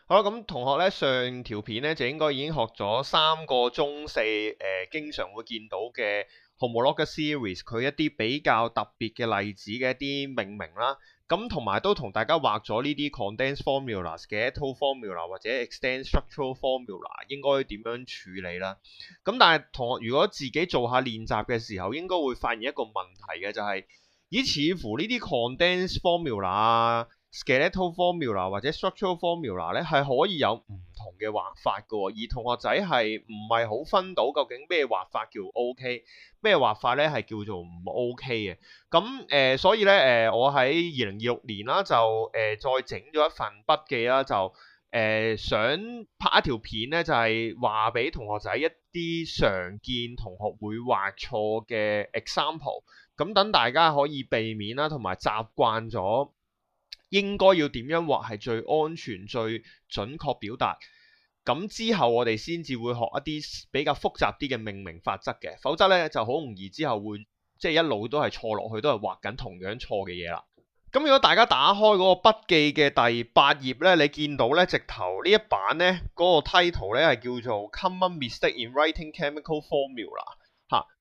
好啦，咁同學咧上條片咧就應該已經學咗三個中四經常會見到嘅 homologous series 佢一啲比較特別嘅例子嘅一啲命名啦。咁同埋都同大家畫咗呢啲 condensed formulas 嘅 Skeletal formula 或者 extended structural formula 應該點樣處理啦。咁但係同學如果自己做下練習嘅時候，應該會發現一個問題嘅就係、似乎呢啲 condensed formula 啊、skeletal formula 或者 structural formula 咧係可以有唔同嘅畫法嘅喎，而同學仔係唔係好分到究竟咩畫法叫 OK，咩畫法咧係叫做唔 OK 嘅。咁所以咧我喺2026年啦就再整咗一份筆記啦，就想拍一條片咧，就係話俾同學仔一啲常見同學會畫錯嘅 example。咁等大家可以避免啦，同埋習慣咗應該要點樣畫係最安全、最準確表達。咁之後我哋先至會學一啲比較複雜啲嘅命名法則嘅，否則咧就好容易之後會即係一路都係錯落去，都係畫緊同樣錯嘅嘢啦。咁如果大家打開嗰個筆記嘅第8頁咧，你見到咧直頭呢一版咧嗰個 title 咧係叫做 Common Mistake in Writing Chemical Formula。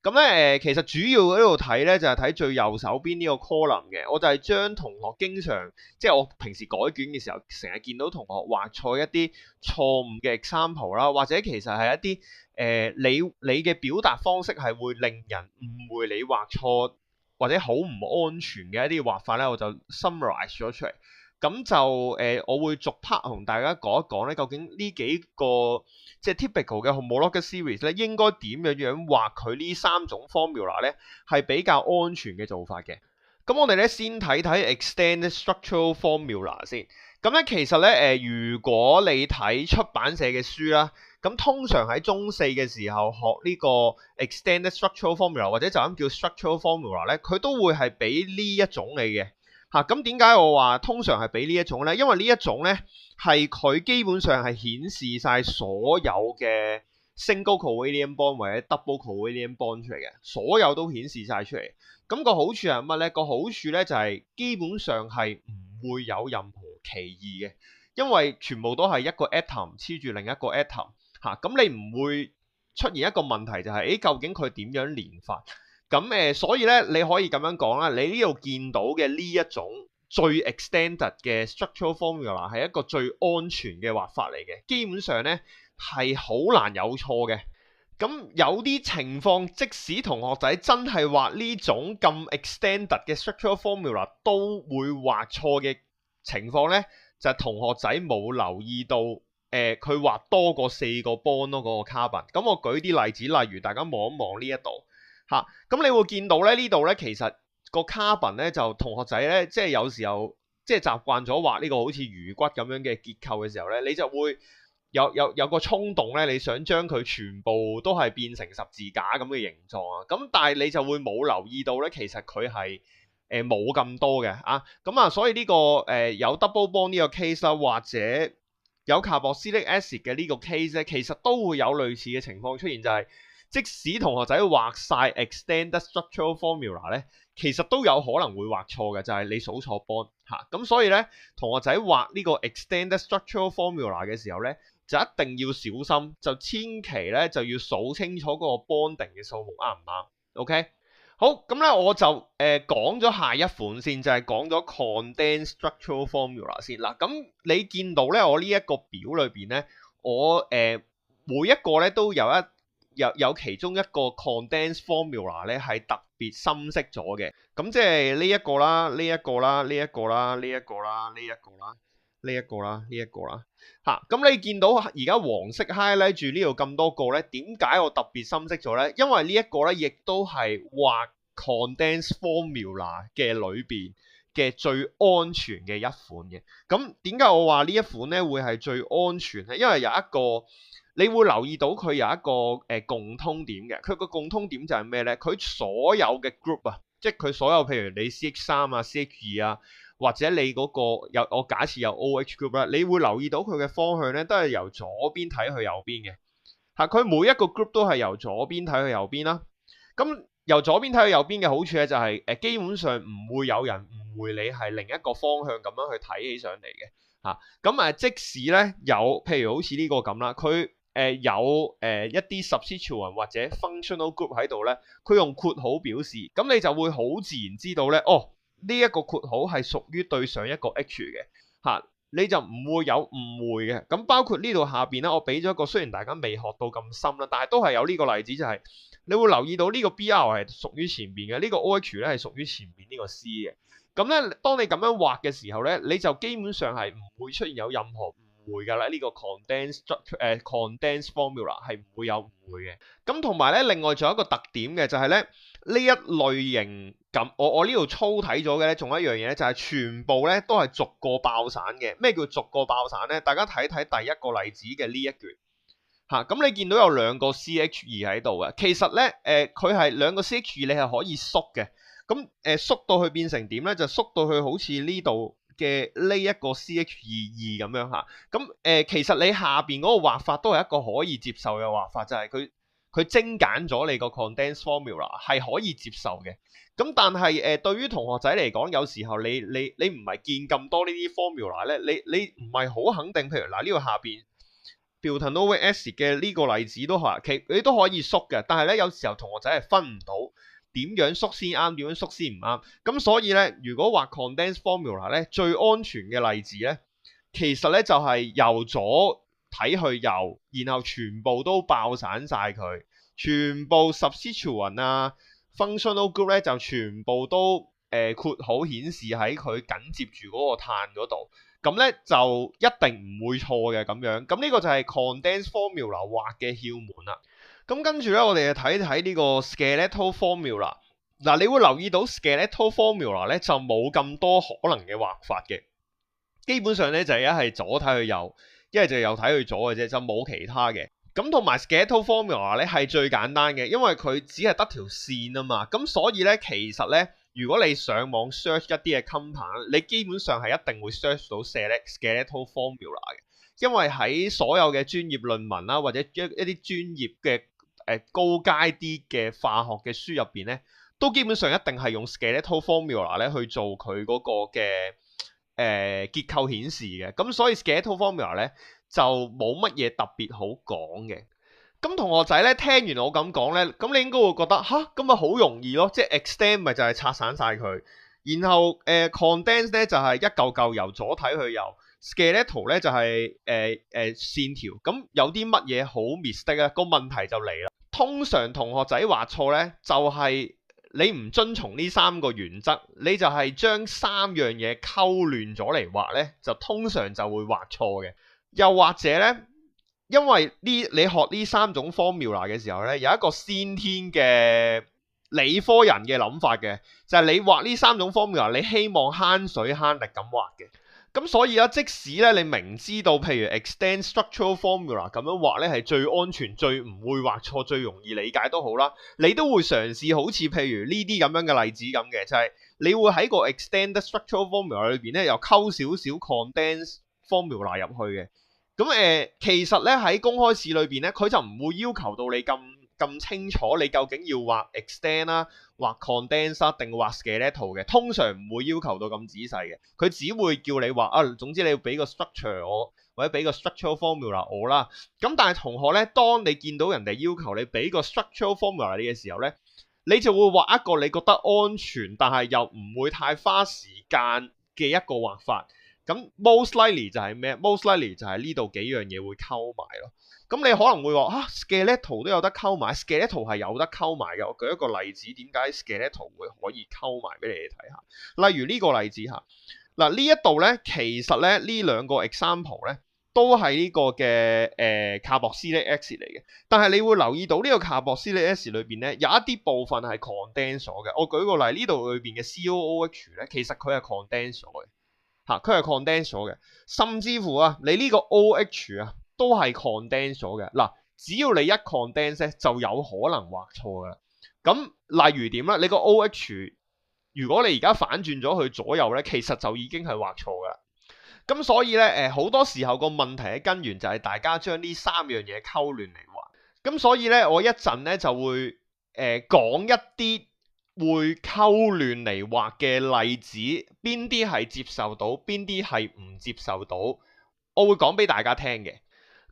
咁咧其實主要喺度睇咧就係睇最右手邊呢個 column 嘅，我就係將同學經常即係我平時改卷嘅時候，成日見到同學畫錯一啲錯誤嘅 example 啦，或者其實係一啲你嘅表達方式係會令人誤會你畫錯或者好唔安全嘅一啲畫法咧，我就 summarize 咗出嚟。咁就我會逐 part 同大家講一講咧，究竟呢幾個即係 typical 嘅 homologous series 咧，應該點樣畫佢呢三種 formula 咧，係比較安全嘅做法嘅。咁我哋咧先睇睇 extended structural formula 先。咁咧其實咧如果你睇出版社嘅書啦，咁通常喺中四嘅時候學呢個 extended structural formula 或者就咁叫 structural formula 咧，佢都會係俾呢一種你嘅。咁點解我話通常係俾呢一種咧？因為呢一種咧係佢基本上係顯示晒所有嘅 single covalent bond 或者 double covalent bond 出嚟嘅，所有都顯示晒出嚟。咁個好處係乜咧？個好處咧就係基本上係唔會有任何歧義嘅，因為全部都係一個 atom 黐住另一個 atom。咁你唔會出現一個問題就係究竟佢點樣連法？咁所以咧，你可以咁樣講啦。你呢度見到嘅呢一種最 extended 嘅 structural formula 係一個最安全嘅畫法嚟嘅，基本上咧係好難有錯嘅。咁有啲情況，即使同學仔真係畫呢種咁 extended 嘅 structural formula 都會畫錯嘅情況咧，就係同學仔冇留意到佢畫多過4個 bond 咯，嗰個 carbon。咁我舉啲例子，例如大家望一望呢一度。咁你會見到咧呢度咧，其實個 carbon 咧就同學仔咧，即係有時候即係習慣咗畫呢個好似魚骨咁樣嘅結構嘅時候咧，你就會有個衝動咧，你想將佢全部都係變成十字架咁嘅形狀啊。咁但係你就會冇留意到咧，其實佢係冇咁多嘅啊。咁所以呢個有 double bond 呢個 case 啦，或者有 carboxylic acid 嘅呢個 case 咧，其實都會有類似嘅情況出現，就係即使同學仔畫晒 extended structural formula 咧，其實都有可能會畫錯嘅，就係你數錯 bond 咁所以咧，同學仔畫呢個 extended structural formula 嘅時候咧，就一定要小心，就千祈咧就要數清楚嗰個 bonding 嘅數目啱唔啱 ？OK， 好，咁咧我就講咗下一款先，就係講咗 condensed structural formula 先啦。咁你見到咧，我呢一個表裏邊咧，我每一個咧都有其中一個 condensed formula 咧係特別深色咗嘅，咁即係呢一個啦，呢一個啦，呢一個啦，呢一個啦，呢一個啦，呢一個啦，呢一個啦，咁你見到而家黃色 highlight 住呢度咁多個咧，點解我特別深色咗咧？因為呢一個咧亦都係畫 condensed formula 嘅裏邊嘅最安全嘅一款嘅。咁點解我話呢一款咧會係最安全咧？因為有一個你會留意到佢有一個共通點嘅，佢個共通點就係咩咧？佢所有嘅 group 啊，即係佢所有譬如你 CH3 啊、CH2 啊，或者你嗰個我假設有 OH group 啦，你會留意到佢嘅方向咧都係由左邊睇去右邊嘅。佢每一個 group 都係由左邊睇去右邊啦。咁由左邊睇去右邊嘅好處咧就係基本上唔會有人誤會你係另一個方向咁樣去睇起上嚟嘅。嚇。咁即使咧有譬如好似呢個咁啦，佢有一啲 substituent 或者 functional group 喺度咧，佢用括號表示，咁你就會好自然知道咧，哦呢一個括號係屬於對上一個 H 嘅嚇。你就唔會有誤會嘅。咁包括呢度下邊咧，我俾咗一個，雖然大家未學到咁深啦，但係都係有呢個例子，就係你會留意到呢個 BR 係屬於前邊嘅，呢個 OH 咧係屬於前邊呢個 C 嘅。咁咧，當你咁樣畫嘅時候咧，你就基本上係唔會出現有任何誤會㗎啦。呢個 condense formula 係唔會有誤會嘅。咁同埋咧，另外仲有一個特點嘅就係咧，呢一類型咁，我呢度粗睇咗嘅咧，仲有一樣嘢咧，就係全部咧都係逐個爆散嘅。咩叫逐個爆散咧？大家睇睇第一個例子嘅呢一橛嚇，咁你見到有兩個 CH2 喺度嘅，其實咧佢係兩個 CH2，你係可以縮嘅。咁縮到去變成點咧？就縮到去好似呢度嘅呢一個 CH22 咁樣嚇。咁其實你下邊嗰個畫法都係一個可以接受嘅畫法，就係佢精簡咗你個 condense formula 係可以接受嘅。咁但係對於同學仔嚟講，有時候你唔係見咁多呢啲 formula 咧，你唔係好肯定。譬如嗱呢個下邊 butanoic acid 嘅呢個例子都係，你都可以縮嘅。但係咧有時候同學仔係分唔到點樣縮先啱，點樣縮先唔啱。咁所以咧，如果畫 condense formula 咧，最安全嘅例子咧，其實咧就係由左睇去右，然後全部都爆散晒佢，全部 substituent 啊 functional group 咧就全部都括號顯示喺佢緊接住嗰個碳嗰度，咁咧就一定唔會錯嘅咁樣。咁呢個就係 condense formula 畫嘅竅門啦。咁跟住咧，我哋就睇睇呢個 skeletal formula。嗱，你會留意到 skeletal formula 咧就冇咁多可能嘅畫法嘅，基本上咧就係一係左睇去右，一係就右睇去左嘅啫，就冇其他嘅。咁同埋 skeletal formula 咧係最簡單嘅，因為佢只係得條線啊嘛。咁所以咧，其實咧，如果你上網 search 一啲嘅 compound，你基本上係一定會 search 到 skeletal formula 嘅，因為喺所有嘅專業論文啦，或者一啲專業嘅高階啲嘅化學嘅書入邊咧，都基本上一定係用 skeletal formula 咧去做佢嗰個嘅結構顯示嘅。咁所以 skeletal formula 咧就冇乜嘢特別好講嘅。咁同學仔咧聽完我咁講咧，咁你應該會覺得吓，咁咪好容易咯，即係 extend 咪就係拆散晒佢，然後condense 咧就係一嚿嚿由左睇去右。skeletal 咧就係線條，咁有啲乜嘢好 mistake 咧？個問題就嚟啦。通常同學仔畫錯咧，就係你唔遵從呢三個原則，你就係將三樣嘢溝亂咗嚟畫咧，就通常就會畫錯嘅。又或者咧，因為你學呢三種 formula 嘅時候咧，有一個先天嘅理科人嘅諗法嘅，就係你畫呢三種 formula，你希望慳水慳力咁畫嘅。咁所以咧，即使咧你明知道，譬如 extend structural formula 咁樣畫咧係最安全、最唔會畫錯、最容易理解都好啦，你都會嘗試好似譬如呢啲咁樣嘅例子咁嘅，就係你會喺個 extend structural formula 裏邊咧，又溝少少 condense formula 入去嘅。咁其實咧喺公開試裏邊咧，佢就唔會要求到你咁清楚，你究竟要畫 extend 啦、畫 condense 定畫 skeletal 嘅，通常唔會要求到咁仔細嘅。佢只會叫你畫啊，總之你要俾個 structure 我，或者俾個 structural formula 我啦。咁但係同學咧，當你見到人哋要求你俾個 structural formula 你嘅時候咧，你就會畫一個你覺得安全，但係又唔會太花時間嘅一個畫法。咁 most likely 就係咩？most likely 就係呢度幾樣嘢會溝埋咯。咁你可能會話skeletal 都有得溝埋 ，skeletal 係有得溝埋嘅。我舉一個例子，點解 skeletal 會可以溝埋俾你哋睇下？例如呢個例子嚇，嗱呢一度咧，其實咧呢兩個 example 咧都係呢個嘅carboxylic acid 嚟嘅。但係你會留意到呢個 carboxylic acid 裏邊咧有一啲部分係 condense 咗嘅。我舉個例，呢度裏邊嘅 COOH 咧，其實佢係 condense 咗嘅。佢係 condense 咗嘅，甚至乎你呢個 OH 都係 condense 咗嘅。嗱，只要你一 condense 咧，就有可能畫錯噶啦。咁例如點咧？你個 OH 如果你而家反轉咗去左右咧，其實就已經係畫錯噶啦。咁所以咧，好多時候個問題嘅根源就係大家將呢三樣嘢溝亂嚟畫。咁所以咧，我一陣咧就會講一啲會溝亂嚟畫嘅例子，邊啲係接受到，邊啲係唔接受到，我會講俾大家聽嘅。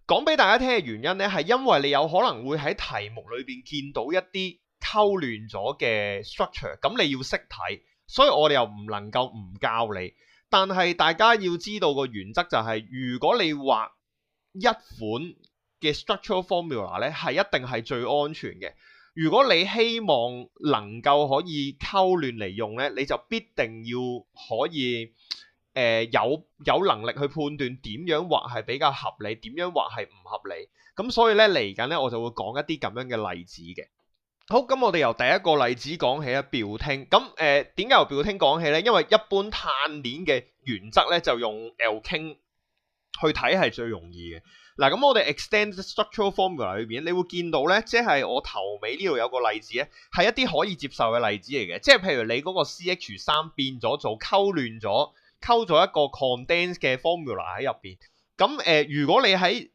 講俾大家聽嘅原因呢，係因為你有可能會喺題目裏邊見到一啲溝亂咗嘅 structure，咁你要識睇，所以我哋又唔能夠唔教你。但係大家要知道個原則就係，如果你畫一款嘅 structural formula 呢，係一定係最安全嘅。如果你希望能夠可以溝亂嚟用呢，你就必定要可以有能力去判斷點樣畫係比較合理，點樣畫係唔合理。咁所以咧嚟緊咧，我就會講一啲咁樣嘅例子嘅。好，咁我哋由第一個例子講起啊，表聽。咁點解由表聽講起咧？因為一般碳鏈嘅原則咧，就用 Elking 去睇係最容易嘅。嗱，咁我哋 extend structural formula 裏邊，你會見到咧，即係我頭尾呢度有個例子咧，係一啲可以接受嘅例子嚟嘅。即係譬如你嗰個 CH3 變咗做溝亂咗。溝咗一個 condense 嘅 formula 喺入邊，咁如果你喺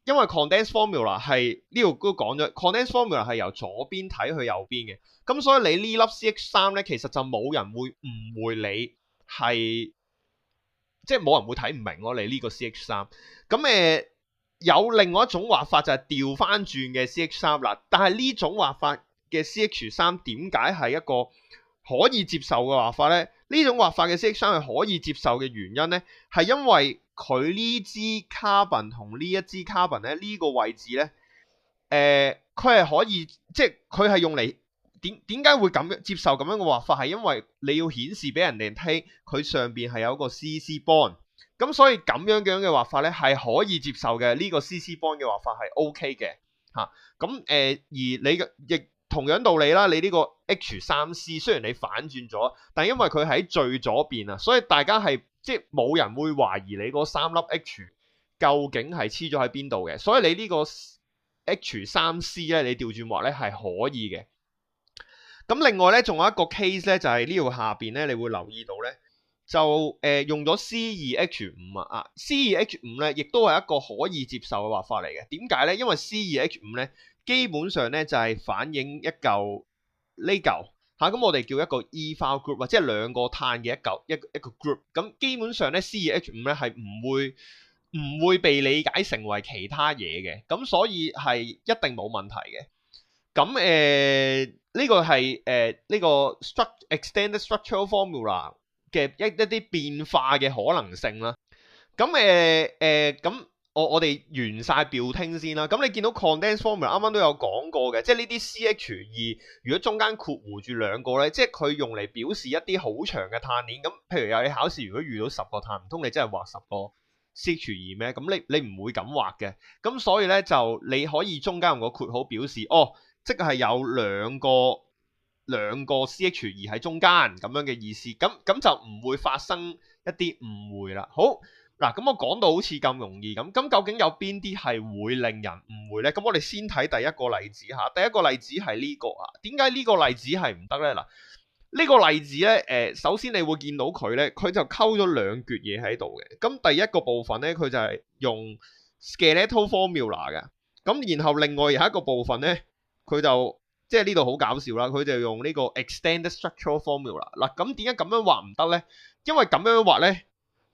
因為 condense formula 係呢度都講咗 condense formula 係由左邊睇去右邊嘅，咁所以你呢粒 CH3 咧，其實就冇人會誤會你係，即係冇人會睇唔明咯，你呢個 CH3，咁有另外一種畫法就係調翻轉嘅 CH3 啦，但係呢種畫法嘅 CH3 點解係一個可以接受嘅畫法咧？呢種畫法嘅 CH3 係可以接受嘅原因咧，係因為佢呢支 carbon 同呢一支 carbon 咧，呢個位置咧，佢係可以，即係佢係用嚟點解會咁樣接受咁樣嘅畫法？係因為你要顯示俾人哋睇佢上邊係有一個 CC bond，咁所以咁樣嘅畫法咧係可以接受嘅。呢個 CC bond 嘅畫法係 OK 嘅嚇。咁而你嘅亦同樣道理啦，你呢個 H3C 雖然你反轉咗，但係因為佢喺最左邊啊，所以大家係即係冇人會懷疑你嗰三粒 H 究竟係黐咗喺邊度嘅，所以你呢個 H3C 咧，你調轉畫咧係可以嘅。咁另外咧，仲有一個 case 咧，就係呢度下邊咧，你會留意到咧，就用咗 C2H5 啊，C2H5 咧，亦都係一個可以接受嘅畫法嚟嘅。點解咧？因為 C2H5 咧，基本上咧就係反映一嚿呢嚿嚇，咁我哋叫一個 ethyl group 或者係兩個碳嘅一個 group。咁基本上咧 C2H5 咧係唔會被理解成為其他嘢嘅，咁所以係一定冇問題嘅。咁呢個係呢個 extended structural formula 嘅一啲變化嘅可能性啦。咁咁我哋完晒表聽先啦。咁你見到 condensed formula 啱啱都有講過嘅，即係呢啲 CH2，如果中間括弧住兩個咧，即係佢用嚟表示一啲好長嘅碳鏈。咁譬如有你考試，如果遇到10個碳，唔通你真係畫10個 CH2 咩？咁你唔會咁畫嘅。咁所以咧就你可以中間用個括號表示，即係有兩個 CH2 喺中間咁樣嘅意思，咁就唔會發生一啲誤會啦。好嗱，咁我講到好似咁容易咁究竟有邊啲係會令人誤會呢？咁我哋先睇第一個例子嚇，第一個例子係呢個啊。點解呢個例子係唔得呢？嗱，呢個例子呢，首先你會見到佢呢，佢就溝咗兩橛嘢喺度嘅。咁第一個部分呢，佢就係用 skeletal formula 嘅。咁然後另外有一個部分呢，佢就即係呢度好搞笑啦，佢就用呢個 extended structural formula。嗱，咁點解咁樣畫唔得呢？因為咁樣畫呢，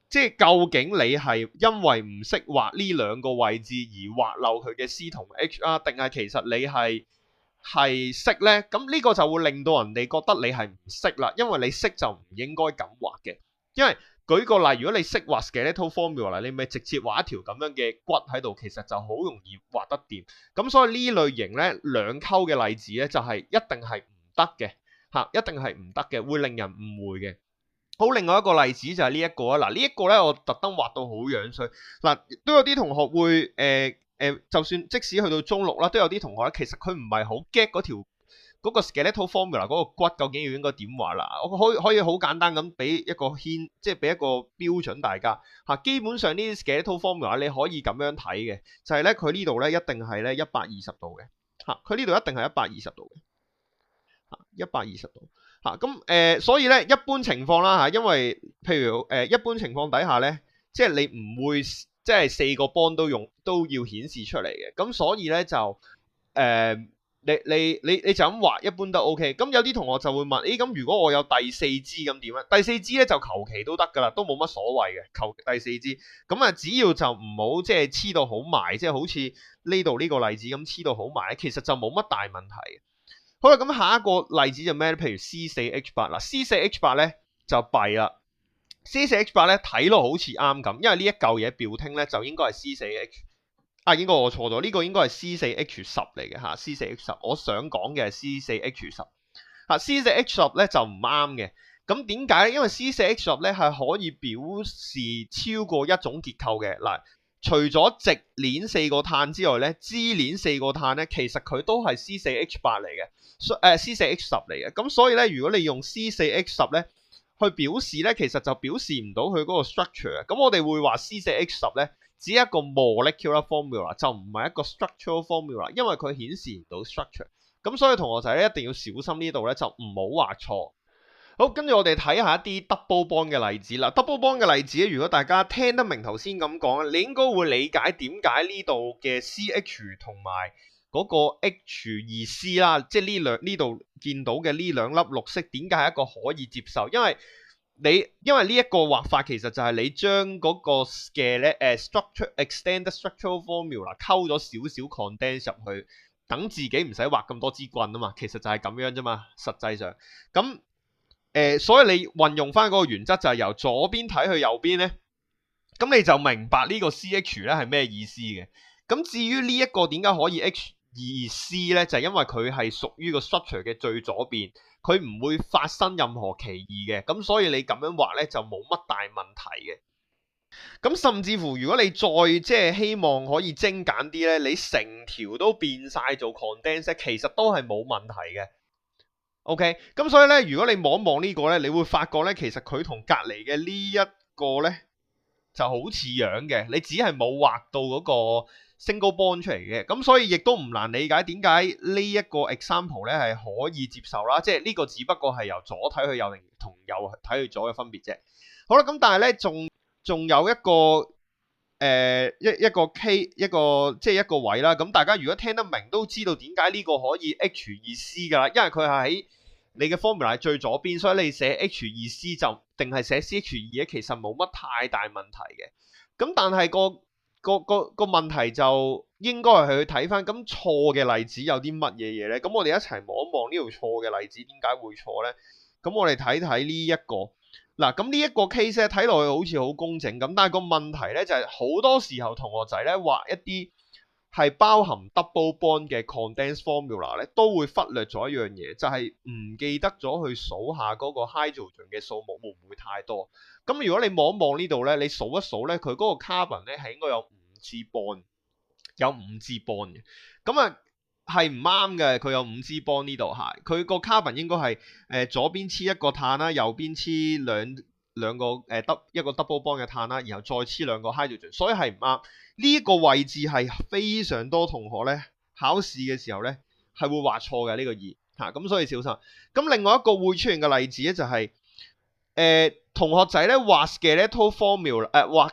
即係究竟你係因為唔識畫呢兩個位置而畫漏佢嘅 C 同 H 啊，定係其實你係識呢？咁呢個就會令到人哋覺得你係唔識啦，因為你識就唔應該咁畫嘅。因為舉個例，如果你識畫 skeletal formula，你咪直接畫一條咁樣嘅骨喺度，其實就好容易畫得掂。咁所以呢類型咧兩溝嘅例子咧就係一定係唔得嘅嚇，一定係唔得嘅，會令人誤會嘅。好，另外一個例子就係呢一個啊，嗱呢一個咧我特登畫到好樣衰，嗱都有啲同學會就算即使去到中六啦，都有啲同學咧其實佢唔係好 get 嗰個 skeletal formula 嗰個骨究竟要應該點畫啦？我可以好簡單咁俾一個牽，即係俾一個標準大家嚇。基本上呢啲 skeletal formula 你可以咁樣睇嘅，就係咧佢呢度咧一定係咧120度嘅嚇，佢呢度一定係120度嘅嚇，120度嚇。咁所以咧一般情況啦嚇，因為譬如一般情況底下咧，即係你唔會即係4個 bond 都要顯示出嚟嘅，咁所以咧就你就咁畫一般都 OK。咁有啲同學就會問，咁如果我有第四支咁點啊？第四支咧就求其都得㗎啦，都冇乜所謂嘅。求第四支咁啊，只要就唔好即係黐到好埋，即係好似呢度呢個例子咁黐到好埋，其實就冇乜大問題嘅。好啦，咁下一個例子就咩咧？譬如 C4H8 嗱，C4H8 咧就弊啦。C4H8 咧睇落好似啱咁，因為呢一嚿嘢標聽咧就應該係 C4H。應該我錯咗，呢個應該係 C4H10 嚟嘅嚇 ，C4H10，我想講嘅係 C4H10 嚇，C4H10 咧就唔啱嘅。咁點解咧？因為 C4H10 咧係可以表示超過一種結構嘅嗱，除咗直鏈4個碳之外咧，支鏈4個碳咧，其實佢都係 C4H8 嚟嘅，C4H10 嚟嘅。咁所以咧，如果你用 C4H10 咧去表示咧，其實就表示唔到佢嗰個 structure 嘅。咁我哋會話 C4H10 咧，只係一個 molecular formula 就唔係一個 structural formula，因為佢顯示唔到 structure。咁所以同學仔咧一定要小心呢度咧，就唔好畫錯。好，跟住我哋睇下一啲 double bond 嘅例子啦。double bond 嘅例子咧，如果大家聽得明頭先咁講，你應該會理解點解呢度嘅 CH 同埋嗰個 H2C 啦，即係呢度見到嘅呢兩粒綠色，點解係一個可以接受？因為呢一個畫法其實就係你將嗰個嘅咧extended structural formula 溝咗少少 condense 入去，等自己唔使畫咁多支棍啊嘛，其實就係咁樣啫嘛，實際上咁所以你運用翻嗰個原則就係由左邊睇去右邊咧，咁你就明白呢個 CH 咧係咩意思嘅。咁至於呢一個點解可以 H2C 咧，就係因為佢係屬於個 structure 嘅最左邊。佢唔會發生任何歧義嘅，咁所以你咁樣畫咧就冇乜大問題嘅。咁甚至乎如果你再即係希望可以精簡啲咧，你成條都變晒做 condense， 其實都係冇問題嘅。OK， 咁所以咧，如果你望一望呢個咧，你會發覺咧，其實佢同隔離嘅呢一個咧就好似樣嘅，你只係冇畫到嗰個single bond 出嚟嘅，咁所以亦都唔難理解點解呢一個 example 咧係可以接受啦，即係呢個只不過係由左睇去右定同右睇去左嘅分別啫。好啦，咁但係咧仲有一個一個 K 一個即係一個位啦，咁大家如果聽得明都知道點解呢個可以 H2C 噶啦，因為佢係喺你嘅 formula 係最左邊，所以你寫 H2C 就定係寫 CH2 咧，其實冇乜太大問題嘅。咁但係個問題就應該係去睇翻，咁錯嘅例子有啲乜嘢嘢咧？咁我哋一齊望一望呢條錯嘅例子點解會錯咧？咁我哋睇睇呢一個嗱，咁呢一個 case 咧睇落去好似好工整咁，但係個問題咧就係好多時候同學仔咧畫一啲係包含 double bond 嘅 condense formula 咧，都會忽略咗一樣嘢，就係唔記得咗去數下嗰個 hydrogen 嘅數目會唔會太多。咁如果你望一望呢度咧，你數一數咧，佢嗰個 carbon 咧係應該有5支 bond， 有5支 bond 嘅。咁啊係唔啱嘅，佢有5支 bond 呢度係，佢個 carbon 應該係左邊黐一個碳啦，右邊黐兩個一個 double bond 嘅碳啦，然後再黐兩個 hydrogen， 所以係唔啱。呢一個位置係非常多同學咧考試嘅時候咧係會畫錯嘅呢個2嚇，咁所以小心。咁另外一個會出現嘅例子咧就係同學仔咧畫 skeletal formula 畫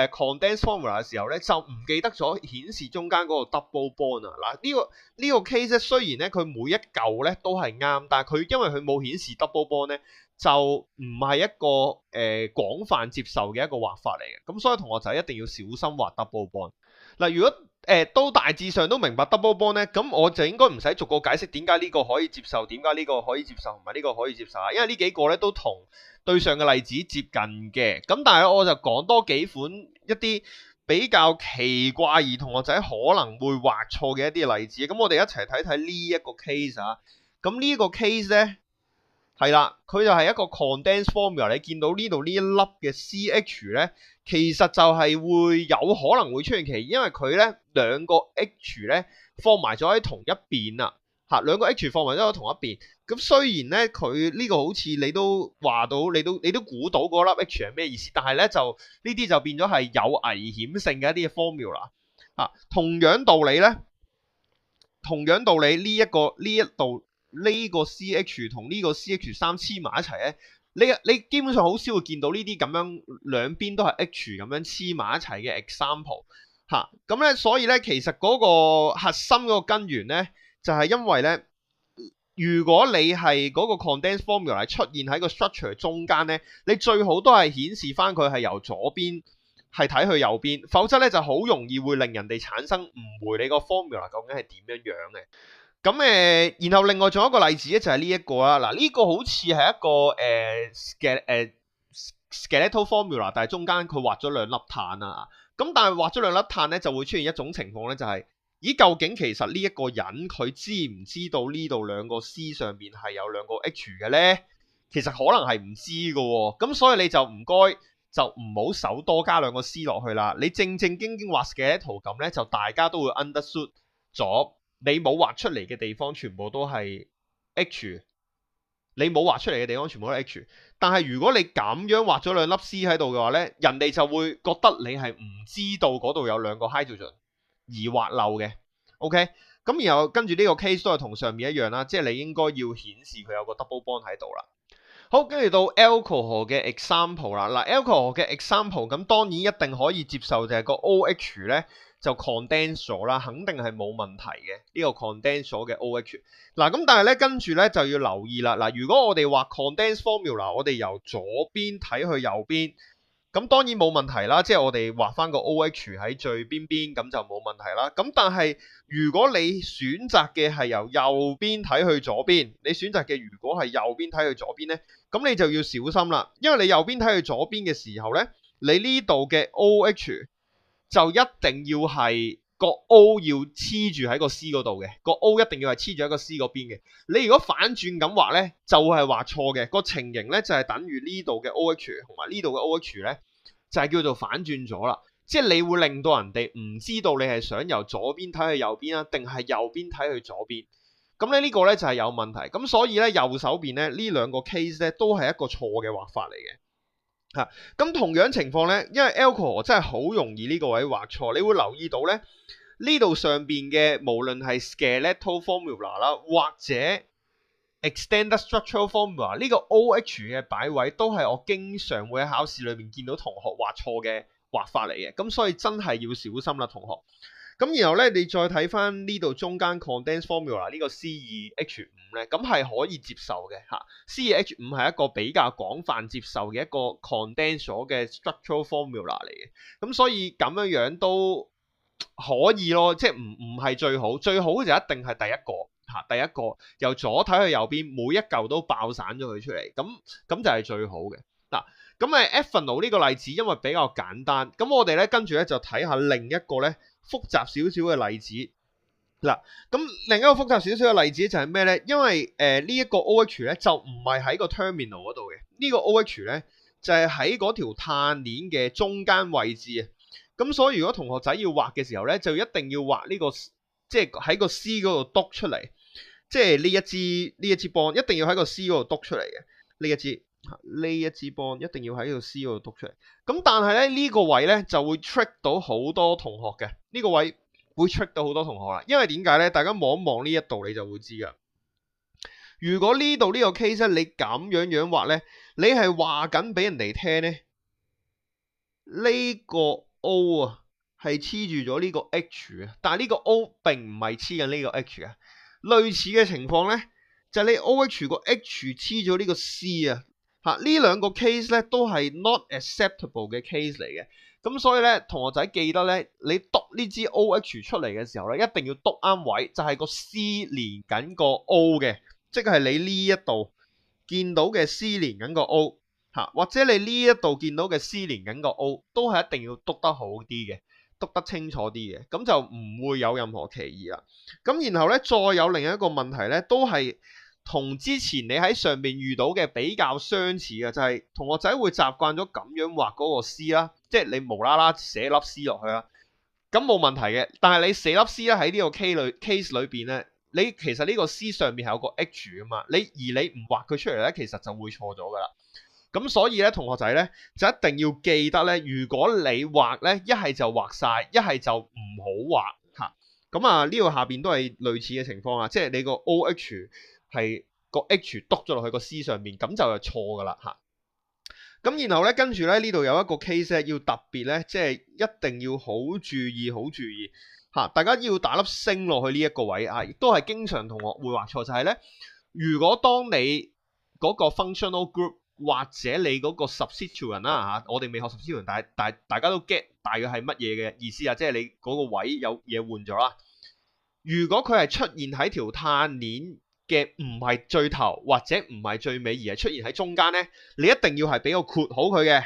condense formula 嘅時候咧就唔記得咗顯示中間嗰個 double bond 啊。嗱，呢個 case 咧雖然咧佢每一嚿咧都係啱，但係佢因為佢冇顯示 double bond 咧，就唔係一個廣泛接受嘅一個畫法嚟嘅。咁所以同學仔一定要小心畫 double bond。嗱，如果都大致上都明白 double bond 咧，咁我就應該唔使逐個解釋點解呢個可以接受，點解呢個可以接受，同埋呢個可以接受啊。因為呢幾個咧都同對上嘅例子接近嘅。咁但係我就講多幾款一啲比較奇怪而同學仔可能會畫錯嘅一啲例子。咁我哋一齊睇睇呢一個 case 啊。咁呢個 case 咧係啦，佢就係一個 condense formula。你見到呢度呢一粒嘅 CH 咧，其實就係會有可能會出現歧義，因為佢咧兩個 H 咧放埋咗喺同一邊啦，嚇兩個 H 放埋咗喺同一邊。咁雖然咧佢呢個好似你都話到，你都估到嗰粒 H 係咩意思，但係咧就呢啲就變咗係有危險性嘅一啲 formula 啊。同樣道理呢一度呢個 CH 同呢個 CH3 黐埋一齊咧，你基本上好少會見到呢啲咁樣兩邊都係 H 咁樣黐埋一齊嘅 example 嚇。咁咧所以咧其實嗰個核心嗰個根源咧就係因為咧，如果你係嗰個 condensed formula 出現喺個 structure 中間咧，你最好都係顯示翻佢係由左邊係睇去右邊，否則咧就好容易會令人哋產生誤會你個 formula 究竟係點樣樣嘅。咁然後另外仲有一個例子咧，就係呢一個啦。嗱，呢個好似係一個skeletal formula， 但係中間佢畫咗兩粒碳啊。咁但係畫咗兩粒碳咧，就會出現一種情況咧，就係咦，究竟其實呢一個人佢知唔知道呢度兩個 C 上邊係有兩個 H 嘅咧？其實可能係唔知嘅喎。咁所以你就唔該就唔好手多加兩個 C 落去啦。你正正經經畫 skeletal 咁咧，就大家都會 understood 咗。你冇畫出嚟嘅地方全部都係 H， 你冇畫出嚟嘅地方全部都係 H。但係如果你咁樣畫咗兩粒 C 喺度嘅話咧，人哋就會覺得你係唔知道嗰度有兩個 hydrogen 而畫漏嘅。OK， 咁然後跟住呢個 case 都係同上面一樣啦，即係你應該要顯示佢有個 double bond 喺度啦。好，跟住到 alcohol 嘅 example 啦。嗱 ，alcohol 嘅 example 咁當然一定可以接受，就係個 OH 咧就 condense 咗啦，肯定係冇問題嘅呢個 condense 咗嘅 OH。嗱，咁但係咧跟住咧就要留意啦。嗱，如果我哋畫 condense formula， 我哋由左邊睇去右邊，咁當然冇問題啦，即係我哋畫翻個 OH 喺最邊邊，咁就冇問題啦。咁但係如果你選擇嘅係由右邊睇去左邊，你選擇嘅如果係右邊睇去左邊咧，咁你就要小心啦，因為你右邊睇去左邊嘅時候咧，你呢度嘅 OH 就一定要係個 O 要黐住喺個 C 嗰度嘅，個 O 一定要係黐住喺個 C 嗰邊嘅。你如果反轉咁畫咧，就係畫錯嘅。個情形咧就係等於呢度嘅 OH 同埋呢度嘅 OH 咧，就係叫做反轉咗啦。即係你會令到人哋唔知道你係想由左邊睇去右邊啊，定係右邊睇去左邊。咁咧呢個咧就係有問題。咁所以咧右手邊咧呢兩個 case 咧都係一個錯嘅畫法嚟嘅。咁同樣情況咧，因為 alcohol 真係好容易呢個位畫錯，你會留意到咧呢度上邊嘅無論係 skeletal formula 啦，或者 extended structural formula 呢個 OH 嘅擺位都係我經常會喺考試裏面見到同學畫錯嘅畫法嚟嘅，咁所以真係要小心啦，同學。咁然後咧，你再睇翻呢度中間 condensed formula 呢個 C2H5 咧，咁係可以接受嘅嚇。C2H5 係一個比較廣泛接受嘅一個 condensed 咗嘅 structural formula 嚟嘅，咁所以咁樣樣都可以咯，即係唔係最好，最好就一定係第一個嚇，第一個由左睇去右邊，每一嚿都爆散咗佢出嚟，咁就係最好嘅嗱。咁ethanol 呢個例子因為比較簡單，咁我哋咧跟住咧就睇下另一個咧複雜少少嘅例子嗱。咁另一個複雜少少嘅例子就係咩咧？因為呢一個 OH 咧就唔係喺個 terminal 嗰度嘅，呢個 OH 咧就係喺嗰條碳鏈嘅中間位置啊。咁所以如果同學仔要畫嘅時候咧，就一定要畫呢個即係喺個 C 嗰度篤出嚟，即係呢一支bond一定要喺個 C 嗰度篤出嚟嘅，呢一支 bond 一定要喺個 C 嗰度篤出嚟。咁但係咧呢個位咧就會 trick 到好多同學嘅，呢個位會 trick 到好多同學啦。因為點解咧？大家望一望呢一度你就會知噶。如果呢度呢個 case 咧，你咁樣樣畫咧，你係話緊俾人哋聽咧，呢個 O 啊係黐住咗呢個 H 啊，但係呢個 O 並唔係黐緊呢個 H 啊。類似嘅情況咧，就係你 OH 個 H 黐咗呢個 C 啊。呢兩個 case 咧都係 not acceptable 嘅 case 嚟嘅，咁所以咧同學仔記得咧，你篤呢支 OH 出嚟嘅時候咧，一定要篤啱位，就係個 C 連緊個 O 嘅，即係你呢一度見到嘅 C 連緊個 O 或者你呢一度見到嘅 C 連緊個 O， 都係一定要篤得好啲嘅，篤得清楚啲嘅，咁就唔會有任何歧義啦。咁然後咧再有另一個問題咧，都係同之前你喺上邊遇到嘅比較相似嘅，就係同學仔會習慣咗咁樣畫嗰個 C 啦，即係你無啦啦寫粒 C 落去啦，咁冇問題嘅。但係你寫粒 C 咧喺呢個 case 裏邊咧，你其實呢個 C 上面係有個 H 啊嘛，而你唔畫佢出嚟咧，其實就會錯咗噶啦。咁所以咧，同學仔咧就一定要記得咧，如果你畫咧，一係就畫晒，一係就唔好畫嚇。咁啊，呢個下邊都係類似嘅情況啊，即係你個 OH 係個 H 篤咗落去個 C 上面，咁就係錯噶啦嚇。咁然後咧，跟住咧呢度有一個 case 咧，要特別咧，即係一定要好注意，好注意嚇！大家要打粒星落去呢一個位啊，亦都係經常同學會畫錯，就係咧，如果當你嗰個 functional group 或者你嗰個 substituent 啦嚇，我哋未學 substituent，但係大家都 get 大約係乜嘢嘅意思啊？即係你嗰個位有嘢換咗啦。如果佢係出現喺條碳鏈嘅唔係最頭或者唔係最尾，而係出現喺中間咧，你一定要係俾個括號佢嘅，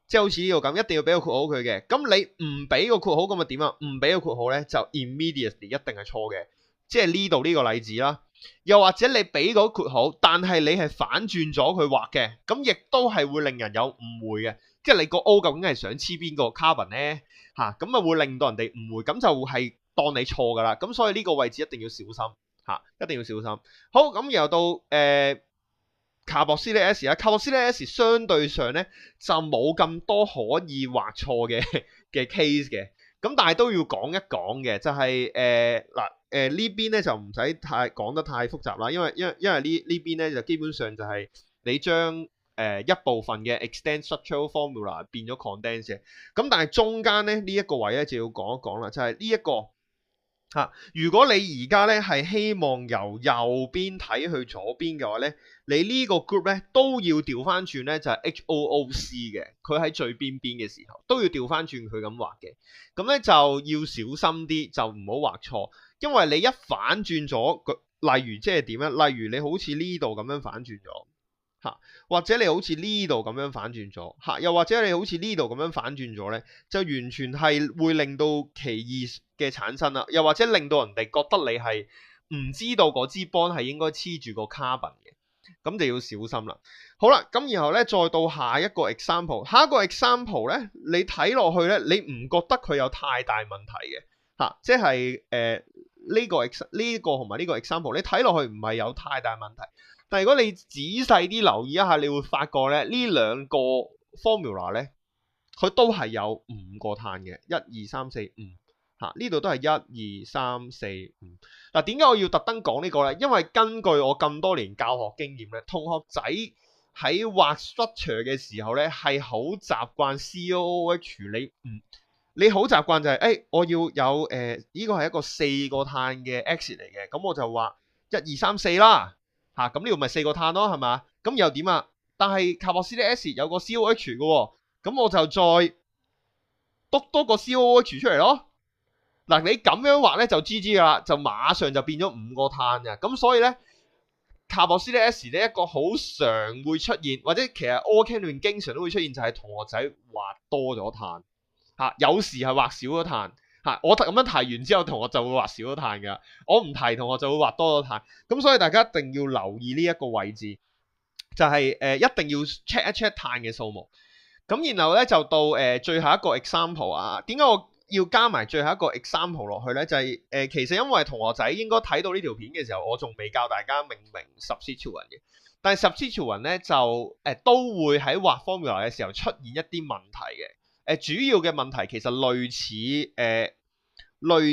即係好似呢度咁，一定要俾個括號佢嘅。咁你唔俾個括號咁啊點啊？唔俾個括號咧就 immediately 一定係錯嘅，即係呢度呢個例子啦。又或者你俾個括號，但係你係反轉咗佢畫嘅，咁亦都係會令人有誤會嘅。即係你個 O 究竟係想黐邊個 carbon 咧？嚇，咁啊會令到人哋誤會，咁就係當你錯噶啦。咁所以呢個位置一定要小心嚇，一定要小心。好，咁然後到卡博斯呢 S 啦，卡博斯呢 S 相對上咧就冇咁多可以畫錯嘅case 嘅，咁但係都要講一講嘅，就係呢邊咧就唔使太講得太複雜啦，因為呢邊咧就基本上就係你將一部分嘅 extend structural formula 變咗 condense 嘅，咁但係中間咧呢一個位咧就要講一講啦，就係呢一個嚇，如果你而家咧係希望由右邊睇去左邊嘅話咧，你呢個 group 咧都要調翻轉咧，就係 HOOC 嘅，佢喺最邊邊嘅時候都要調翻轉佢咁畫嘅，咁咧就要小心啲，就唔好畫錯，因為你一反轉咗，例如即係點咧？例如你好似呢度咁樣反轉咗。或者你好似呢度咁樣反轉咗，又或者你好似呢度咁樣反轉咗咧，就完全係會令到歧義嘅產生啦，又或者令到人哋覺得你係唔知道嗰支 bond 係應該黐住個 carbon 嘅，咁就要小心啦。好啦，咁然後咧再到下一個 example， 下一個 example 咧，你睇落去咧，你唔覺得佢有太大問題嘅，即係呢個同埋呢個 example， 你睇落去唔係有太大問題。但係如果你仔細啲留意一下，你會發覺咧呢兩個 formula 咧，佢都係有5個碳嘅，1、2、3、4、5嚇，呢度都係1、2、3、4、5。嗱，點解我要特登講呢個咧？因為根據我咁多年教學經驗咧，同學仔喺畫 structure 嘅時候咧，係好習慣 COOH，你好習慣就係我要有呢個係一個4個碳嘅 exit 嚟嘅，咁我就畫1、2、3、4啦。咁呢度咪4個碳咯，係嘛？咁又點啊？但係卡博斯的 S 有個 COH 嘅喎，咁我就再篤多個 COH 出嚟咯。嗱，你咁樣畫咧就 GG 噶啦，就馬上就變咗5個碳嘅。咁所以咧，卡博斯的 S 呢一個好常會出現，或者其實 Organic 裏面經常都會出現，就係同學仔畫多咗碳，有時係畫少咗碳。我咁樣提完之後，同學就會畫少咗碳㗎。我唔提，同學就會畫多咗碳。咁所以大家一定要留意呢一個位置，就係一定要 check 一 check 碳嘅數目。咁然後咧就到最後一個 example 啊。點解我要加埋最後一個 example 落去咧？就係其實因為同學仔應該睇到呢條片嘅時候，我仲未教大家命名 substituent 嘅。但係 substituent 咧就都會喺畫 formula 嘅時候出現一啲問題嘅。主要嘅問題其實類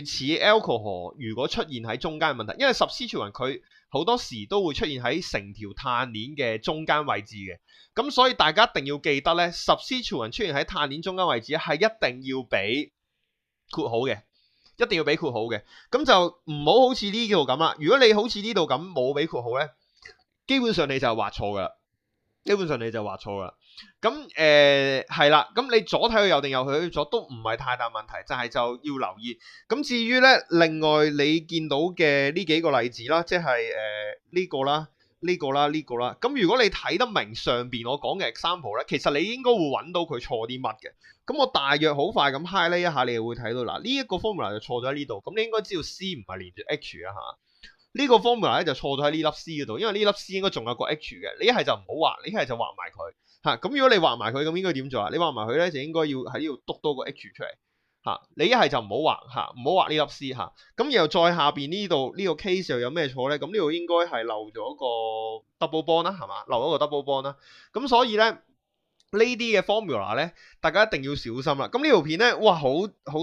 似 alcohol 如果出現喺中間嘅問題，因為 substituent 佢好多時都會出現喺成條碳鏈嘅中間位置嘅，咁所以大家一定要記得咧 substituent 出現喺碳鏈中間位置係一定要俾括號嘅，一定要俾括號嘅，咁就唔好似呢度咁啦。如果你好似呢度咁冇俾括號咧，基本上你就畫錯噶啦，咁係啦，咁你左睇佢右定右睇佢左都唔係太大問題，就要留意。咁至於咧，另外你見到嘅呢幾個例子啦，即係呢個啦，呢個啦，呢個啦。咁如果你睇得明上邊我講嘅 example 咧，其實你應該會揾到佢錯啲乜嘅。咁我大約好快咁 highlight 一下，你會睇到嗱，呢一個 formula 就錯咗喺呢度。咁你應該知道 C 唔係連住 H 啊嚇。呢個 formula 咧就錯咗喺呢粒 C 嗰度，因為呢粒 C 應該仲有個 H 嘅。你一係就唔好畫，你一係就畫埋佢。咁如果你畫埋佢，咁應該點做啊？你畫埋佢咧，就應該要喺呢度篤多個 H 出嚟。你一係就唔好畫唔好畫呢粒 C 咁然後再下邊呢度呢個 case 又有咩錯咧？咁呢度應該係漏咗個 double bond 啦，係嘛？漏咗個 double bond 啦。咁所以咧呢啲嘅 formula 咧，大家一定要小心啦。咁呢條片咧，哇，好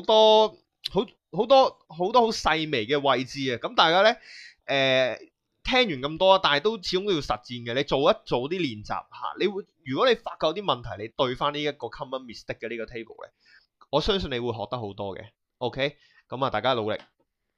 多好細微嘅位置啊！咁大家咧聽聽完咁多，但係都始終都要實戰嘅。你做一做啲練習嚇，如果你發覺啲問題，你對翻呢一個 common mistake 嘅呢個 table 咧，我相信你會學得好多嘅。OK，咁啊，大家努力。